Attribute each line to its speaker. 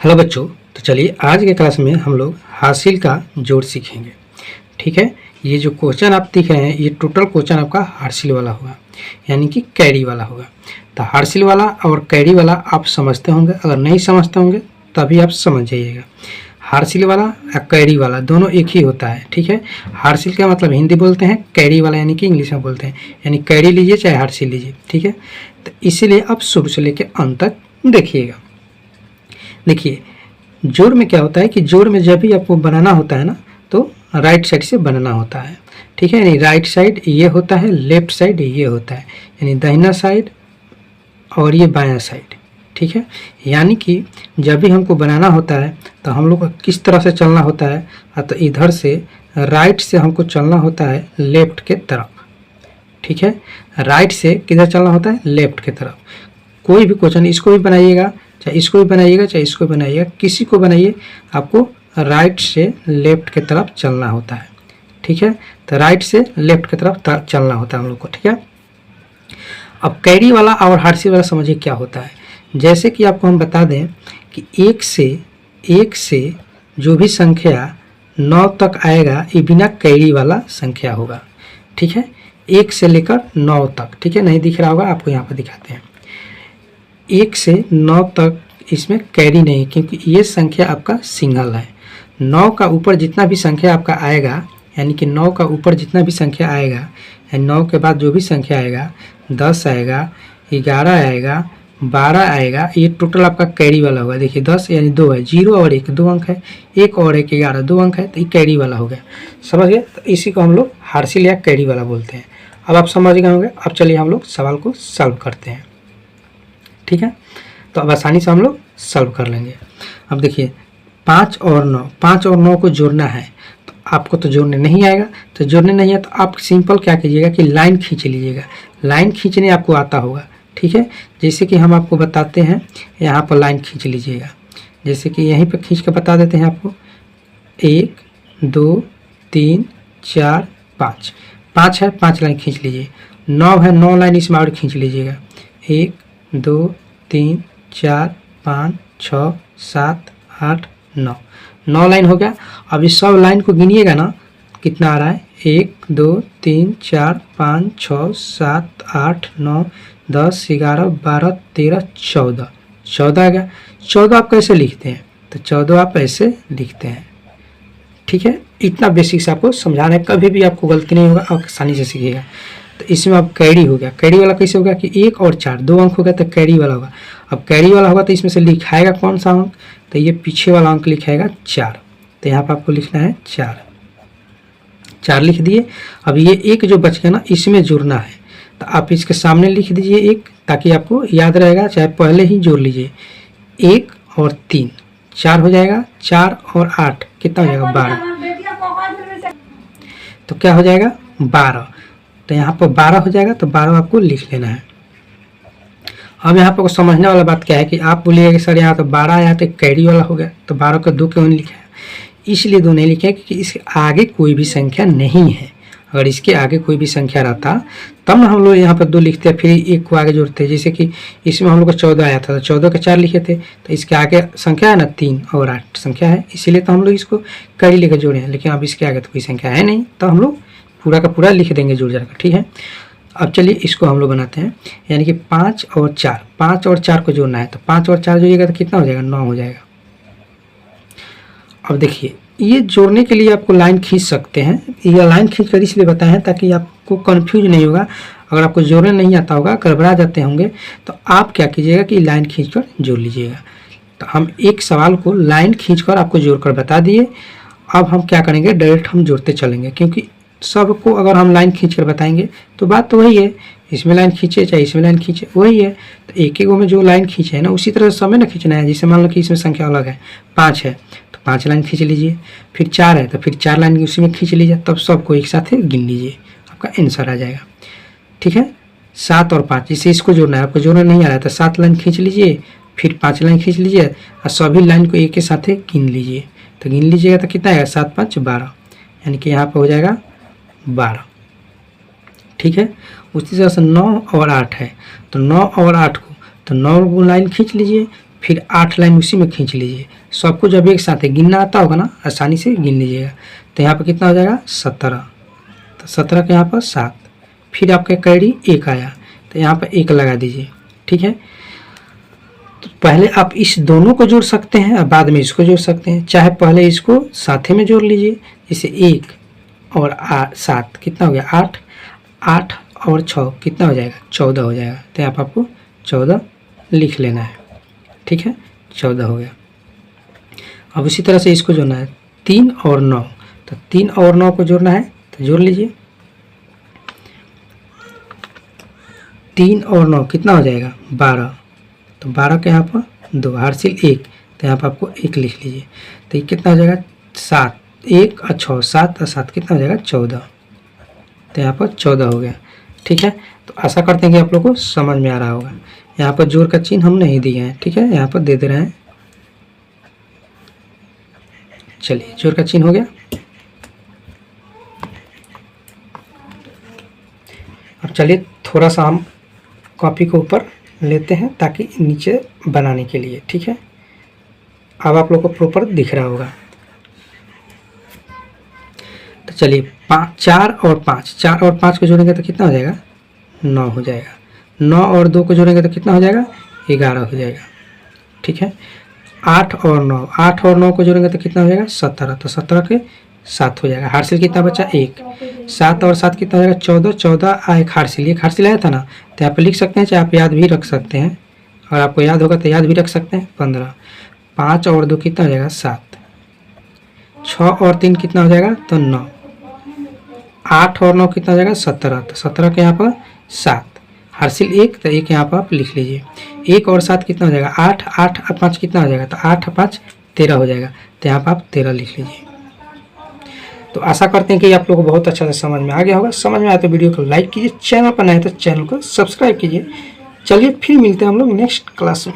Speaker 1: Hello बच्चों, तो चलिए आज के क्लास में हम लोग हासिल का जोड़ सीखेंगे। ठीक है, ये जो क्वेश्चन आप देख रहे हैं ये टोटल क्वेश्चन आपका हासिल वाला होगा, यानी कि कैरी वाला होगा। तो हासिल वाला और कैरी वाला आप समझते होंगे, अगर नहीं समझते होंगे तभी आप समझ जाइएगा। हासिल वाला या कैरी वाला दोनों एक ही होता है। ठीक है, हासिल का मतलब हिंदी बोलते हैं, कैरी वाला यानी कि इंग्लिश में बोलते हैं, यानी कैरी लीजिए चाहे हासिल लीजिए। ठीक है, तो इसीलिए आप शुरू से लेकर अंत तक देखिएगा। देखिए जोड़ में क्या होता है कि जोड़ में जब भी आपको बनाना होता है ना तो राइट साइड से बनाना होता है। ठीक है, यानी राइट साइड ये होता है, लेफ्ट साइड ये होता है, यानी दाहिना साइड और ये बायां साइड। ठीक है, यानी कि जब भी हमको बनाना होता है तो हम लोग को किस तरह से चलना होता है, तो इधर से राइट से हमको चलना होता है लेफ्ट के तरफ। ठीक है, राइट से किधर चलना होता है, लेफ्ट के तरफ। कोई भी क्वेश्चन इसको भी बनाइएगा, चाहे इसको भी बनाइएगा, चाहे इसको बनाइएगा, किसी को बनाइए, आपको राइट से लेफ्ट की तरफ चलना होता है। ठीक है, तो राइट से लेफ्ट की तरफ चलना होता है हम लोग को। ठीक है, अब कैरी वाला और हासिल वाला समझिए क्या होता है। जैसे कि आपको हम बता दें कि एक से जो भी संख्या 9 तक आएगा ये बिना कैरी वाला संख्या होगा। ठीक है, 1 से लेकर 9 तक। ठीक है, नहीं दिख रहा होगा आपको, यहाँ पर दिखाते हैं। 1 से 9 तक इसमें कैरी नहीं, क्योंकि ये संख्या आपका सिंगल है। 9 का ऊपर जितना भी संख्या आपका आएगा, यानी कि 9 का ऊपर जितना भी संख्या आएगा, 9 के बाद जो भी संख्या आएगा, 10 आएगा, 11 आएगा, 12 आएगा, ये टोटल आपका कैरी वाला होगा। देखिए 10 यानी 2 है, 0 और 1 2 अंक है, 1 और 1 11 2 अंक है, तो ये कैरी वाला हो गया। समझ गए, तो इसी को हम लोग हासिल या कैरी वाला बोलते हैं। अब आप समझ गए होंगे। अब चलिए हम लोग सवाल को सॉल्व करते हैं। ठीक है, तो अब आसानी से हम लोग सॉल्व कर लेंगे। अब देखिए 5 और 9 को जोड़ना है, तो आपको तो जोड़ने नहीं आएगा, तो जोड़ने नहीं है तो आप सिंपल क्या कीजिएगा कि लाइन खींच लीजिएगा। लाइन खींचने आपको आता होगा। ठीक है, जैसे कि हम आपको बताते हैं, यहाँ पर लाइन खींच लीजिएगा। जैसे कि यहीं पर खींच कर बता देते हैं आपको। 1 2 3 4 5 5 है, 5 लाइन खींच लीजिए। 9 है, 9 लाइन इसमें और खींच लीजिएगा। 1 2 3 4 5 6 7 8 9 9 लाइन हो गया। अब इस सब लाइन को गिनिएगा ना, कितना आ रहा है। 1 2 3 4 5 6 7 8 9 10 11 12 13 14 14 आ गया। 14 आप कैसे लिखते हैं, तो 14 आप ऐसे लिखते हैं। ठीक है, इतना बेसिक से आपको समझाना है, कभी भी आपको गलती नहीं होगा, आप आसानी से सीखिएगा। तो इसमें अब कैरी हो गया। कैरी वाला कैसे होगा कि 1 और 4 2 अंक हो गया, तो कैरी वाला होगा। अब कैरी वाला होगा तो इसमें से लिखाएगा कौन सा अंक, तो ये पीछे वाला अंक लिखाएगा 4। तो यहाँ पर आपको लिखना है 4 लिख दिए। अब ये 1 जो बच गया ना, इसमें जुड़ना है, तो आप इसके सामने लिख दीजिए 1, ताकि आपको याद रहेगा, चाहे पहले ही जोड़ लीजिए। 1 और 3 4 हो जाएगा, 4 और 8 कितना हो जाएगा 12, तो क्या हो जाएगा 12। तो यहाँ पर 12 हो जाएगा, तो 12 आपको लिख लेना है। अब यहाँ पर समझने वाला बात क्या है कि आप बोलिएगा कि सर यहाँ तो 12 आया तो कैरी वाला हो गया, तो 12 का 2 क्यों नहीं लिखा है। इसलिए 2 नहीं लिखा है क्योंकि इसके आगे कोई भी संख्या नहीं है। अगर इसके आगे कोई भी संख्या रहता तब ना हम लोग यहाँ पर 2 लिखते हैं, फिर 1 को आगे जोड़ते हैं। जैसे कि इसमें हम लोग को 14 आया था, तो 14 का 4 लिखे थे, तो इसके आगे संख्या है ना 3 और 8 संख्या है, इसीलिए तो हम लोग इसको कैरी लेकर जोड़े हैं। लेकिन अब इसके आगे तो कोई संख्या है नहीं, तो हम लोग पूरा का पूरा लिख देंगे जोड़ जाकर। ठीक है, अब चलिए इसको हम लोग बनाते हैं, यानी कि 5 और 4 को जोड़ना है, तो 5 और 4 जोड़िएगा तो कितना हो जाएगा 9 हो जाएगा। अब देखिए ये जोड़ने के लिए आपको लाइन खींच सकते हैं। यह लाइन खींच कर इसलिए बताएं हैं ताकि आपको कंफ्यूज नहीं होगा। अगर आपको जोड़ने नहीं आता होगा, गड़बड़ा जाते होंगे, तो आप क्या कीजिएगा कि लाइन खींचकर जोड़ लीजिएगा। तो हम एक सवाल को लाइन खींचकर आपको जोड़कर बता दिए। अब हम क्या करेंगे, डायरेक्ट हम जोड़ते चलेंगे, क्योंकि सबको अगर हम लाइन खींचकर बताएंगे तो बात तो वही है, इसमें लाइन खींचे चाहे इसमें लाइन खींचे वही है। तो एक में जो लाइन खींचे है ना, उसी तरह समय ना खींचना है। जैसे मान लो कि इसमें संख्या अलग है, 5 है तो 5 लाइन खींच लीजिए, फिर 4 है तो फिर 4 लाइन उसी में खींच लीजिए, तब सबको एक साथ गिन लीजिए, आपका आंसर आ जाएगा। ठीक है, 7 और 5 जैसे इसको जोड़ना है, आपको जोड़ना नहीं आ रहा है तो 7 लाइन खींच लीजिए, फिर 5 लाइन खींच लीजिए और सभी लाइन को एक के साथ गिन लीजिए। तो गिन लीजिएगा तो कितना आएगा 7 5 12, यानी कि यहाँ पर हो जाएगा 12। ठीक है, उसी तरह से 9 और 8 है, तो 9 और 8 को, तो 9 लाइन खींच लीजिए, फिर 8 लाइन उसी में खींच लीजिए। सबको जब एक साथ गिनना आता होगा ना, आसानी से गिन लीजिएगा। तो यहाँ पर कितना हो जाएगा 17, तो 17 के यहाँ पर 7, फिर आपका कैरी 1 आया, तो यहाँ पर 1 लगा दीजिए। ठीक है, तो पहले आप इस दोनों को जोड़ सकते हैं और बाद में इसको जोड़ सकते हैं, चाहे पहले इसको साथे में जोड़ लीजिए। जैसे 1 और 7 कितना हो गया 8, 8 और 6 कितना हो जाएगा 14 हो जाएगा। तो यहाँ पर आपको 14 लिख लेना है। ठीक है, 14 हो गया। अब उसी तरह से इसको जोड़ना है 3 और 9, तो 3 और 9 को जोड़ना है, तो जोड़ लीजिए। 3 और 9 कितना हो जाएगा 12, तो 12 के यहाँ पर 2, हार्सिल 1, तो यहाँ पर आपको 1 लिख लीजिए। तो ये कितना हो जाएगा 7, 1 और 6, 7 और 7 कितना हो जाएगा 14, तो यहाँ पर 14 हो गया। ठीक है, तो आशा करते हैं कि आप लोग को समझ में आ रहा होगा। यहाँ पर जोड़ का चिन्ह हम नहीं दिए हैं, ठीक है, यहाँ पर दे रहे हैं। चलिए, जोड़ का चिन्ह हो गया। अब चलिए थोड़ा सा हम कॉपी को ऊपर लेते हैं ताकि नीचे बनाने के लिए। ठीक है, अब आप लोग को प्रॉपर दिख रहा होगा। तो चलिए 4 और 5 को जोड़ेंगे तो कितना हो जाएगा 9 हो जाएगा। 9 और 2 को जोड़ेंगे तो कितना हो जाएगा 11 हो जाएगा। ठीक है, 8 और 9 को जोड़ेंगे तो कितना हो जाएगा 17, तो 17 के 7 हो जाएगा। हार्सिल कितना बचा 1, 7 और 7 कितना हो जाएगा 14, 14 एक हार्सिल आया था ना, तो यहाँ पर लिख सकते हैं, चाहे आप याद भी रख सकते हैं, और आपको याद होगा तो याद भी रख सकते हैं 15। 5 और 2 कितना हो जाएगा 7, 6 और 3 कितना हो जाएगा तो 9, 8 और 9 कितना हो जाएगा 17, तो 17 के यहाँ पर 7, हार्सिल 1, तो 1 यहाँ पर आप लिख लीजिए। 1 और 7 कितना हो जाएगा 8, 8 और 5 कितना हो जाएगा, तो 8 और 5 13 हो जाएगा, तो यहाँ पर आप 13 लिख लीजिए। तो आशा करते हैं कि आप लोगों को बहुत अच्छा से समझ में आ गया होगा। समझ में आया तो वीडियो को लाइक कीजिए, चैनल पर नए तो चैनल को सब्सक्राइब कीजिए। चलिए फिर मिलते हैं हम लोग नेक्स्ट क्लास में।